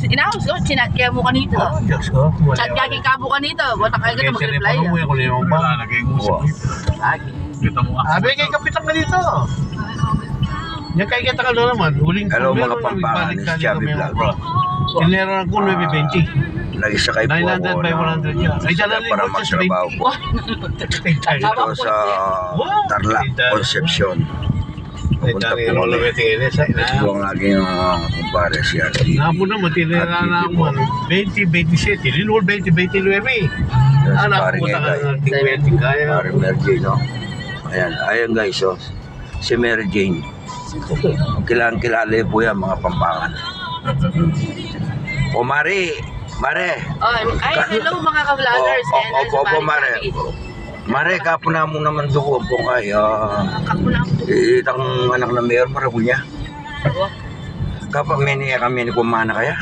Inaos ko, chinat kaya mo kanito. Diyos ko. Chat kaya kikabo kanito. Wala kayo ka mag-reply. Wala, nag-iusap. Kita mo ako. Sabi kay kapitan ka dito. Yan kay kita ka doon naman. Huling Hello mga pampangan, ni Chubby Vlog. Tinera ko 920. Nagisakay po 900 ako by 100 yan. Ay, dala para rin just magtrabaho 20. po Ito dito sa Tarlac, Concepcion. Pupunta po kami. Ito ang aking kumpare si RT. Napo naman, tinera na ako 20-27. Linol 20-29. Anak Paring ko Egay. ng tingweting kaya. Paring Mary Jane, no? Ayan guys, oh. Si Mary Jane. Kilala po yan, mga pampangan. O Mare. Ay, hello mga ka-vloggers. Opo, Mare. Mare, kapo na mo naman doon po kaya. Itang anak na mayor, marabunya. Kapag may niya kami ni kumana kaya.